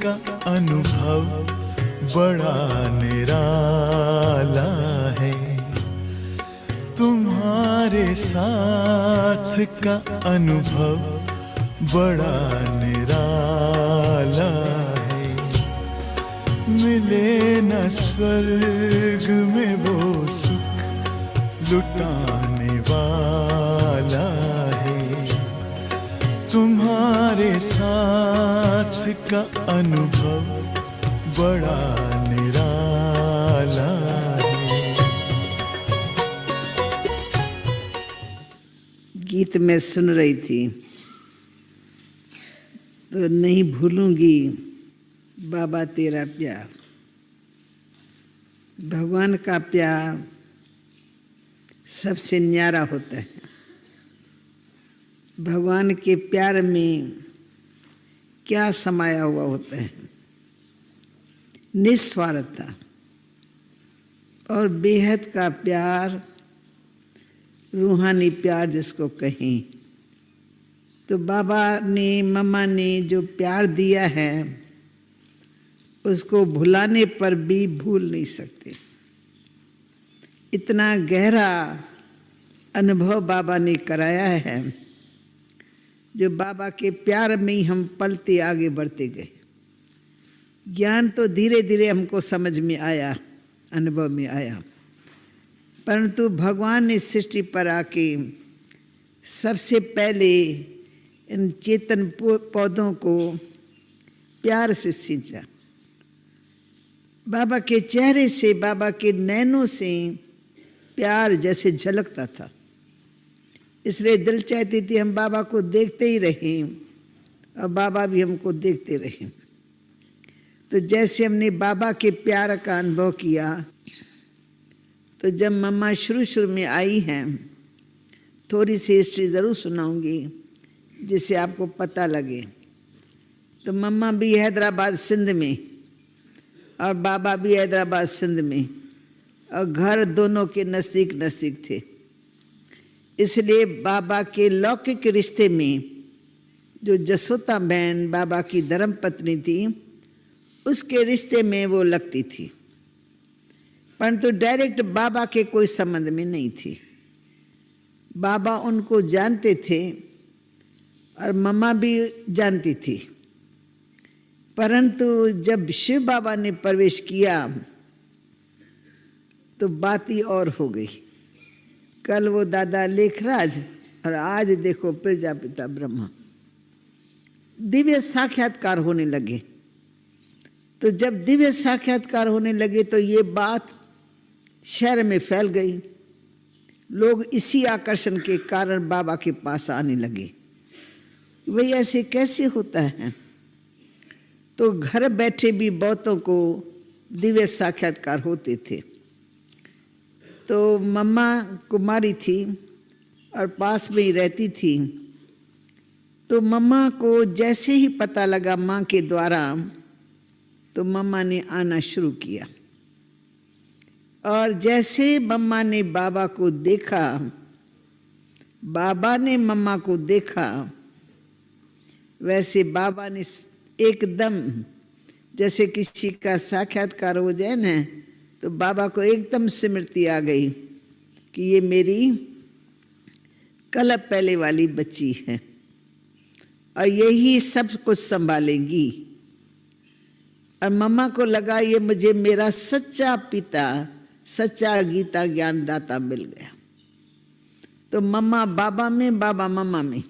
का अनुभव बड़ा निराला है। तुम्हारे साथ का अनुभव बड़ा निराला है। मिले न स्वर्ग में वो सुख लुटाने वाला है। तुम्हारे साथ का अनुभव बड़ा निराला है। गीत में सुन रही थी तो नहीं भूलूंगी बाबा तेरा प्यार। भगवान का प्यार सबसे न्यारा होता है। भगवान के प्यार में क्या समाया हुआ होता है? निस्वार्थता और बेहद का प्यार, रूहानी प्यार जिसको कहें। तो बाबा ने, मम्मा ने जो प्यार दिया है उसको भुलाने पर भी भूल नहीं सकते। इतना गहरा अनुभव बाबा ने कराया है, जो बाबा के प्यार में ही हम पलते आगे बढ़ते गए। ज्ञान तो धीरे धीरे हमको समझ में आया, अनुभव में आया, परंतु भगवान ने सृष्टि पर आके सबसे पहले इन चेतन पौधों को प्यार से सींचा। बाबा के चेहरे से, बाबा के नैनों से प्यार जैसे झलकता था। इसलिए दिल चाहती थी हम बाबा को देखते ही रहें और बाबा भी हमको देखते रहें। तो जैसे हमने बाबा के प्यार का अनुभव किया, तो जब मम्मा शुरू में आई हैं, थोड़ी सी हिस्ट्री ज़रूर सुनाऊंगी जिससे आपको पता लगे। तो मम्मा भी हैदराबाद सिंध में और बाबा भी हैदराबाद सिंध में, और घर दोनों के नज़दीक नज़दीक थे। इसलिए बाबा के लौकिक रिश्ते में जो जसोता बहन बाबा की धर्म पत्नी थी, उसके रिश्ते में वो लगती थी, परंतु डायरेक्ट बाबा के कोई संबंध में नहीं थी। बाबा उनको जानते थे और मम्मा भी जानती थी, परंतु जब शिव बाबा ने प्रवेश किया तो बात ही और हो गई। कल वो दादा लेखराज और आज देखो प्रजापिता ब्रह्मा, दिव्य साक्षात्कार होने लगे। तो जब दिव्य साक्षात्कार होने लगे तो ये बात शहर में फैल गई। लोग इसी आकर्षण के कारण बाबा के पास आने लगे। वही ऐसे कैसे होता है? तो घर बैठे भी बहुतों को दिव्य साक्षात्कार होते थे। तो मम्मा कुमारी थी और पास में ही रहती थी। तो मम्मा को जैसे ही पता लगा माँ के द्वारा, तो मम्मा ने आना शुरू किया। और जैसे मम्मा ने बाबा को देखा, बाबा ने मम्मा को देखा, वैसे बाबा ने एकदम, जैसे किसी का साक्षात्कार हो जाए ना, तो बाबा को एकदम स्मृति आ गई कि ये मेरी कल पहले वाली बच्ची है और यही सब कुछ संभालेंगी। और मम्मा को लगा ये मुझे मेरा सच्चा पिता, सच्चा गीता ज्ञान दाता मिल गया। तो मम्मा बाबा में, बाबा मम्मा में,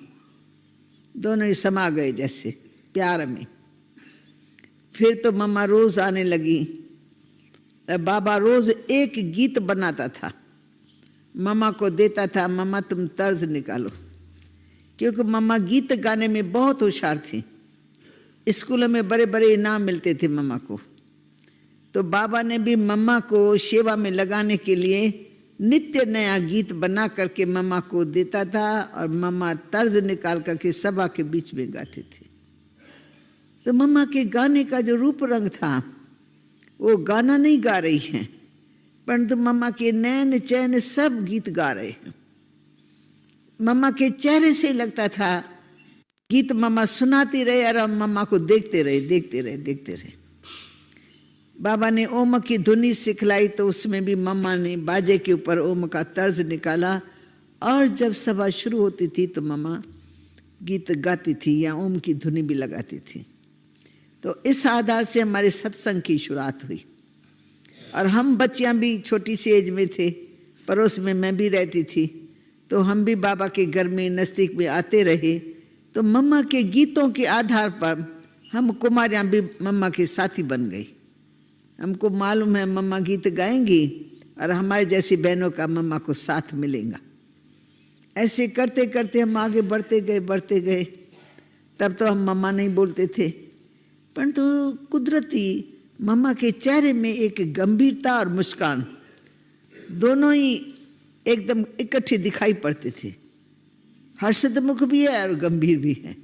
दोनों ही समा गए जैसे प्यार में। फिर तो मम्मा रोज आने लगी। बाबा रोज एक गीत बनाता था, मम्मा को देता था, मम्मा तुम तर्ज निकालो, क्योंकि मम्मा गीत गाने में बहुत होशियार थी। स्कूलों में बड़े बड़े इनाम मिलते थे मम्मा को। तो बाबा ने भी मम्मा को सेवा में लगाने के लिए नित्य नया गीत बना करके मम्मा को देता था और मम्मा तर्ज निकाल करके सभा के बीच में गाते थे। तो मम्मा के गाने का जो रूप रंग था, वो गाना नहीं गा रही हैं, परंतु मम्मा के नैन चैन सब गीत गा रहे हैं। मम्मा के चेहरे से लगता था गीत मम्मा सुनाती रहे और हम मम्मा को देखते रहे। बाबा ने ओम की धुनी सिखलाई तो उसमें भी मम्मा ने बाजे के ऊपर ओम का तर्ज निकाला, और जब सभा शुरू होती थी तो मम्मा गीत गाती थी या ओम की धुनी भी लगाती थी। तो इस आधार से हमारे सत्संग की शुरुआत हुई। और हम बच्चियां भी छोटी सी एज में थे, पड़ोस में मैं भी रहती थी, तो हम भी बाबा के घर में नज़दीक में आते रहे। तो मम्मा के गीतों के आधार पर हम कुमारियां भी मम्मा के साथी बन गई। हमको मालूम है मम्मा गीत गाएंगी और हमारे जैसी बहनों का मम्मा को साथ मिलेगा। ऐसे करते करते हम आगे बढ़ते गए। तब तो हम मम्मा नहीं बोलते थे, परंतु कुदरती मम्मा के चेहरे में एक गंभीरता और मुस्कान दोनों ही एकदम इकट्ठे दिखाई पड़ते थे। हर्षदमुख भी है और गंभीर भी है।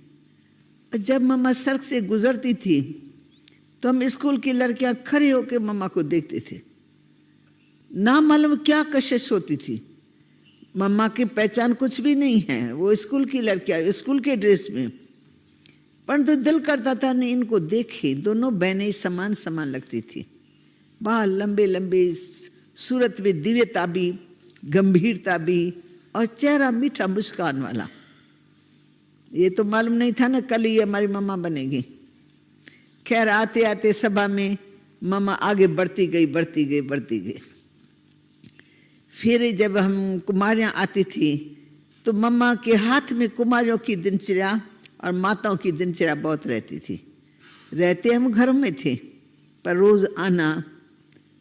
जब मम्मा सड़क से गुजरती थी तो हम स्कूल की लड़कियां खड़े होकर मम्मा को देखते थे। ना मालूम क्या कशिश होती थी, मम्मा की पहचान कुछ भी नहीं है, वो स्कूल की लड़कियां स्कूल के ड्रेस में, परंतु दिल करता था नहीं इनको देखे। दोनों बहनें समान समान लगती थी, बाल लंबे लंबे, सूरत में दिव्यता भी, गंभीरता भी, और चेहरा मीठा मुस्कान वाला। ये तो मालूम नहीं था ना कल ही हमारी मम्मा बनेगी। खैर आते आते सभा में मम्मा आगे बढ़ती गई। फिर जब हम कुमारियाँ आती थी तो मम्मा के हाथ में कुमारियों की दिनचर्या और माताओं की दिनचर्या बहुत रहती थी। रहते हम घर में थे, पर रोज़ आना,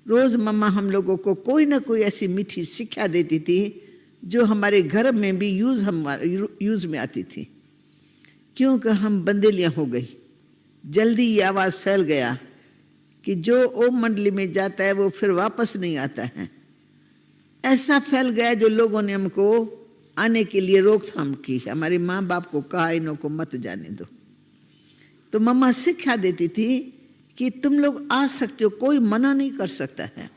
रोज़ मम्मा हम लोगों को कोई ना कोई ऐसी मीठी शिक्षा देती थी जो हमारे घर में भी यूज़ में आती थी। क्योंकि हम बंदेलियाँ हो गई, जल्दी ये आवाज़ फैल गया कि जो ओम मंडली में जाता है वो फिर वापस नहीं आता है। ऐसा फैल गया जो लोगों ने हमको आने के लिए रोकथाम की। हमारे माँ बाप को कहा इन्हों को मत जाने दो। तो मम्मा शिक्षा देती थी कि तुम लोग आ सकते हो, कोई मना नहीं कर सकता है,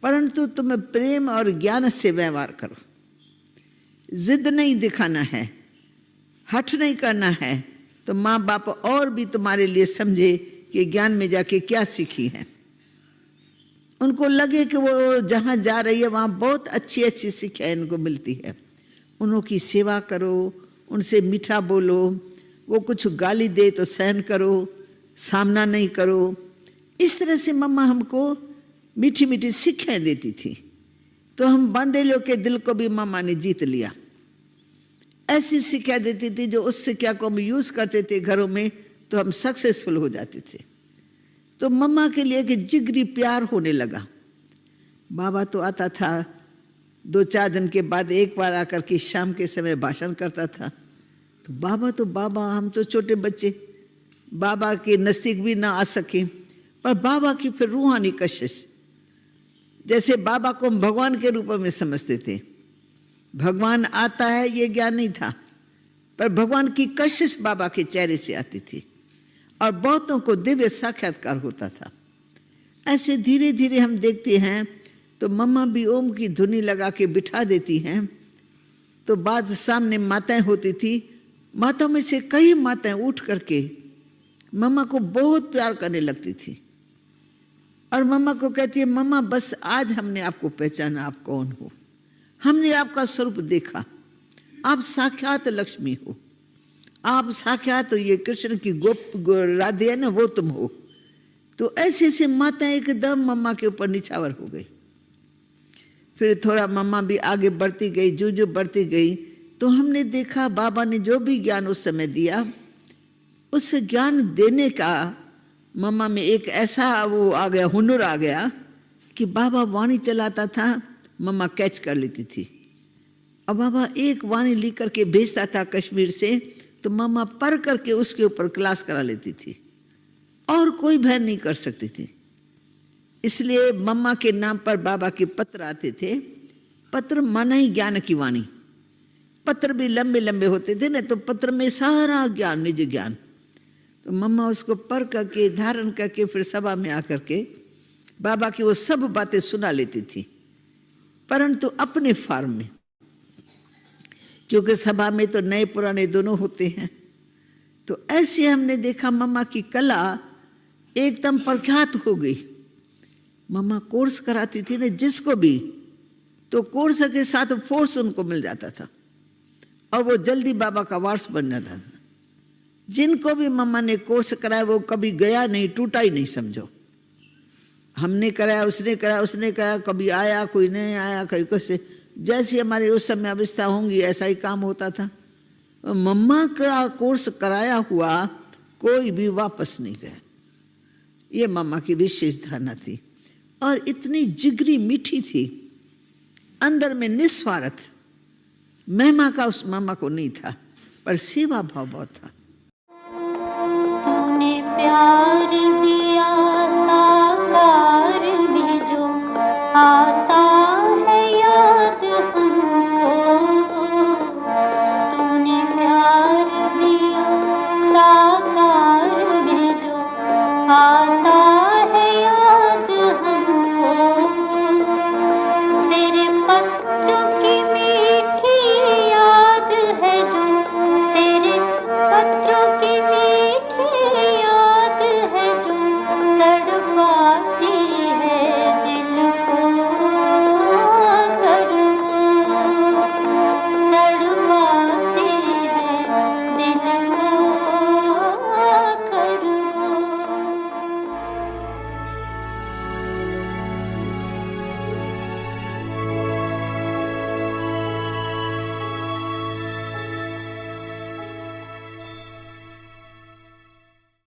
परंतु तुम्हें प्रेम और ज्ञान से व्यवहार करो। जिद नहीं दिखाना है, हठ नहीं करना है, तो माँ बाप और भी तुम्हारे लिए समझे कि ज्ञान में जाके क्या सीखी है। उनको लगे कि वो जहाँ जा रही है वहाँ बहुत अच्छी अच्छी शिक्षा इनको मिलती है। उन्हों की सेवा करो, उनसे मीठा बोलो, वो कुछ गाली दे तो सहन करो, सामना नहीं करो। इस तरह से मम्मा हमको मीठी मीठी शिक्षाएं देती थी। तो हम बंदेलियों के दिल को भी मम्मा ने जीत लिया। ऐसी शिक्षा देती थी जो उस शिक्षा को हम यूज़ करते थे घरों में तो हम सक्सेसफुल हो जाते थे। तो मम्मा के लिए कि जिगरी प्यार होने लगा। बाबा तो आता था 2-4 दिन के बाद एक बार आकर के शाम के समय भाषण करता था। तो बाबा हम तो छोटे बच्चे, बाबा के नज़दीक भी ना आ सके, पर बाबा की फिर रूहानी कशिश, जैसे बाबा को हम भगवान के रूप में समझते थे। भगवान आता है ये ज्ञान नहीं था, पर भगवान की कशिश बाबा के चेहरे से आती थी और बहुतों को दिव्य साक्षात्कार होता था। ऐसे धीरे धीरे हम देखते हैं तो मम्मा भी ओम की धुनी लगा के बिठा देती हैं। तो बाद सामने माताएं होती थी, माताओं में से कई माताएं उठ करके मम्मा को बहुत प्यार करने लगती थी और मम्मा को कहती है, मम्मा बस आज हमने आपको पहचाना, आप कौन हो, हमने आपका स्वरूप देखा, आप साक्षात लक्ष्मी हो, आप साक्षात ये कृष्ण की राधे है ना, वो तुम हो। तो ऐसे ऐसे माताएं एकदम मम्मा के ऊपर निछावर हो गई। फिर थोड़ा मम्मा भी आगे बढ़ती गई, जो बढ़ती गई तो हमने देखा बाबा ने जो भी ज्ञान उस समय दिया, उस ज्ञान देने का मम्मा में एक ऐसा वो आ गया, हुनर आ गया कि बाबा वाणी चलाता था, मम्मा कैच कर लेती थी। अब बाबा एक वाणी लिख करके भेजता था कश्मीर से, तो मम्मा पढ़ करके उसके ऊपर क्लास करा लेती थी और कोई बहन नहीं कर सकती थी। इसलिए मम्मा के नाम पर बाबा के पत्र आते थे। पत्र माना ही ज्ञान की वाणी। पत्र भी लंबे लंबे होते थे ना, तो पत्र में सारा ज्ञान, निज ज्ञान। तो मम्मा उसको पढ़ करके धारण करके फिर सभा में आकर के बाबा की वो सब बातें सुना लेती थी, परंतु अपने फॉर्म में, क्योंकि सभा में तो नए पुराने दोनों होते हैं। तो ऐसे हमने देखा मम्मा की कला एकदम प्रख्यात हो गई। मम्मा कोर्स कराती थी ना जिसको भी, तो कोर्स के साथ फोर्स उनको मिल जाता था और वो जल्दी बाबा का वारस बन जाता था। जिनको भी मम्मा ने कोर्स कराया वो कभी गया नहीं, टूटा ही नहीं समझो। हमने कराया, उसने कराया, उसने कराया, कभी आया कोई नहीं आया, कहीं कैसे, जैसी हमारी उस समय अवस्था होंगी ऐसा ही काम होता था। मम्मा का कोर्स कराया हुआ कोई भी वापस नहीं गया। ये मम्मा की विशेष धारणा थी और इतनी जिगरी मीठी थी, अंदर में निस्वार्थ। महिमा का उस मम्मा को नहीं था, पर सेवा भाव बहुत था। तूने प्यार दिया